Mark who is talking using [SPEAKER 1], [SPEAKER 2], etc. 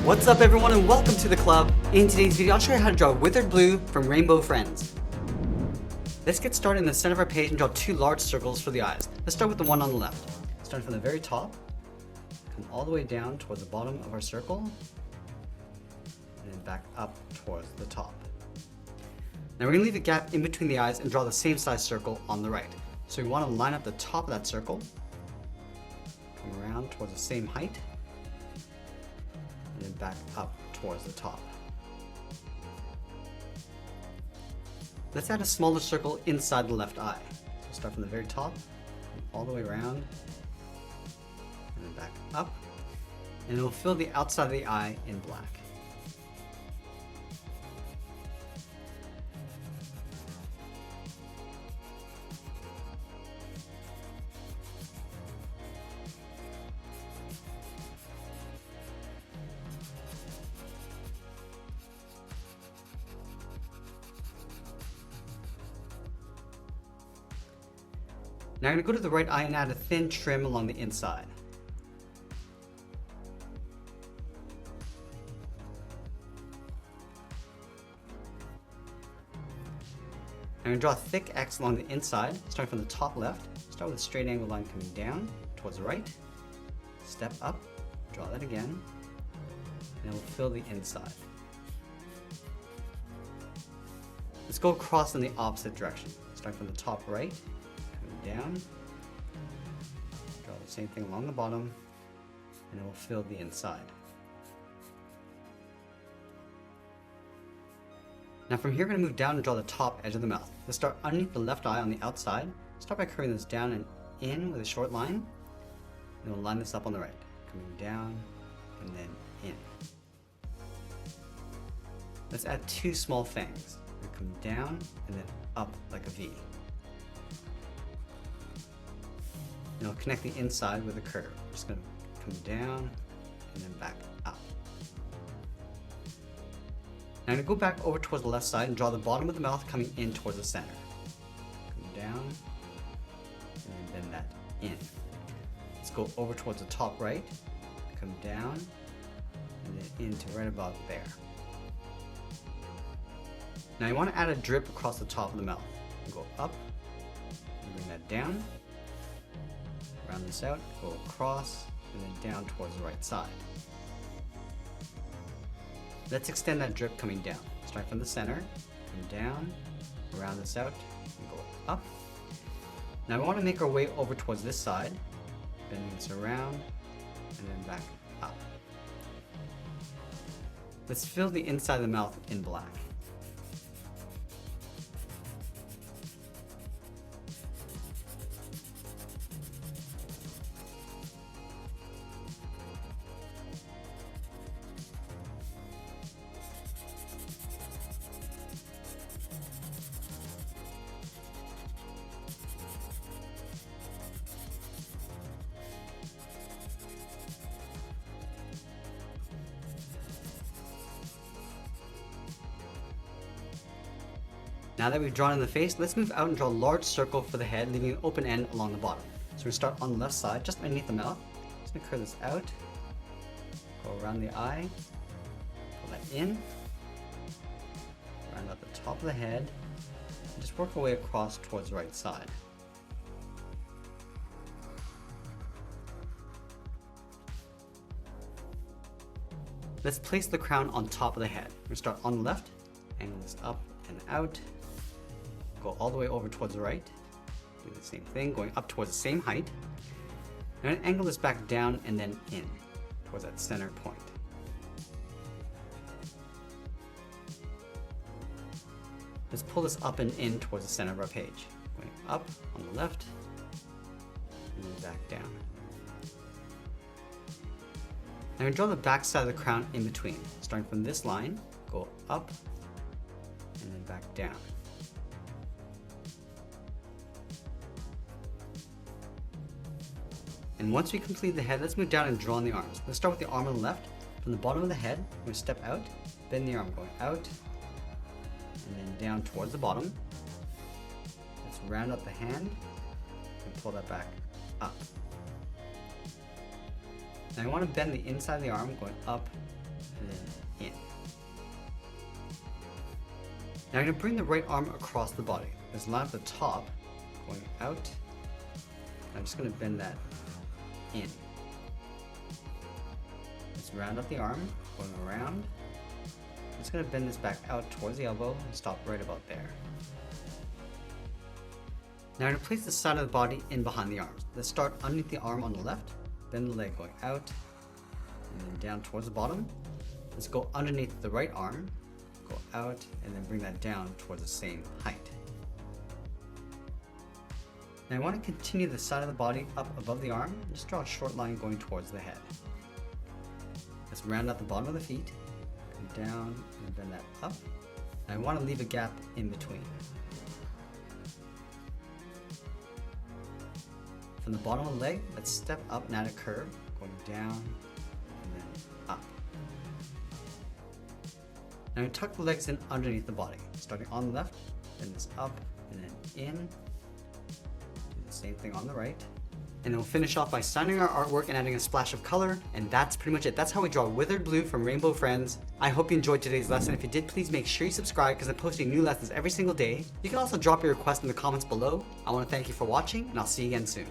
[SPEAKER 1] What's up everyone and welcome to the club. In today's video I'll show you how to draw Withered Blue from Rainbow Friends. Let's get started in the center of our page and draw two large circles for the eyes. Let's start with the one on the left. Starting from the very top, come all the way down towards the bottom of our circle, and then back up towards the top. Now we're going to leave a gap in between the eyes and draw the same size circle on the right. So we want to line up the top of that circle, come around towards the same height, and then back up towards the top. Let's add a smaller circle inside the left eye. So start from the very top, all the way around, and then back up, and it will fill the outside of the eye in black. Now I'm going to go to the right eye and add a thin trim along the inside. I'm going to draw a thick X along the inside, starting from the top left. Start with a straight angle line coming down towards the right. Step up, draw that again, and it will fill the inside. Let's go across in the opposite direction. Starting from the top right, down, draw the same thing along the bottom, and it will fill the inside. Now from here we're going to move down and draw the top edge of the mouth. Let's start underneath the left eye on the outside. Start by curving this down and in with a short line, and we'll line this up on the right, coming down and then in. Let's add two small fangs. We come down and then up like a V. And I'll connect the inside with a curve. I'm just going to come down and then back up. Now I'm going to go back over towards the left side and draw the bottom of the mouth coming in towards the center. Come down and then bend that in. Let's go over towards the top right, come down and then into right about there. Now you want to add a drip across the top of the mouth. Go up and bring that down. Round this out, go across, and then down towards the right side. Let's extend that drip coming down. Start from the center, come down, round this out, and go up. Now we want to make our way over towards this side, bending this around, and then back up. Let's fill the inside of the mouth in black. Now that we've drawn in the face, let's move out and draw a large circle for the head, leaving an open end along the bottom. So we start on the left side, just underneath the mouth. Just gonna curve this out, go around the eye, pull that in, round out the top of the head, and just work our way across towards the right side. Let's place the crown on top of the head. We're gonna start on the left, angle this up and out, go all the way over towards the right, do the same thing, going up towards the same height. And angle this back down and then in, towards that center point. Let's pull this up and in towards the center of our page. Going up on the left, and then back down. Now we draw the back side of the crown in between. Starting from this line, go up, and then back down. And once we complete the head, let's move down and draw on the arms. Let's start with the arm on the left. From the bottom of the head, we're going to step out, bend the arm going out, and then down towards the bottom. Let's round up the hand and pull that back up. Now I want to bend the inside of the arm going up and then in. Now I'm going to bring the right arm across the body. There's a line at the top going out. I'm just going to bend that in. Let's round up the arm, going around. I'm just going to bend this back out towards the elbow and stop right about there. Now I'm going to place the side of the body in behind the arms. Let's start underneath the arm on the left, bend the leg going out, and then down towards the bottom. Let's go underneath the right arm, go out, and then bring that down towards the same height. Now I want to continue the side of the body up above the arm, and just draw a short line going towards the head. Let's round out the bottom of the feet, come down and bend that up. And I want to leave a gap in between. From the bottom of the leg, let's step up and add a curve, going down and then up. Now we tuck the legs in underneath the body, starting on the left, bend this up and then in. Do the same thing on the right. And then we'll finish off by signing our artwork and adding a splash of color, and that's pretty much it. That's how we draw Withered Blue from Rainbow Friends. I hope you enjoyed today's lesson. If you did, please make sure you subscribe because I'm posting new lessons every single day. You can also drop your request in the comments below. I want to thank you for watching, and I'll see you again soon.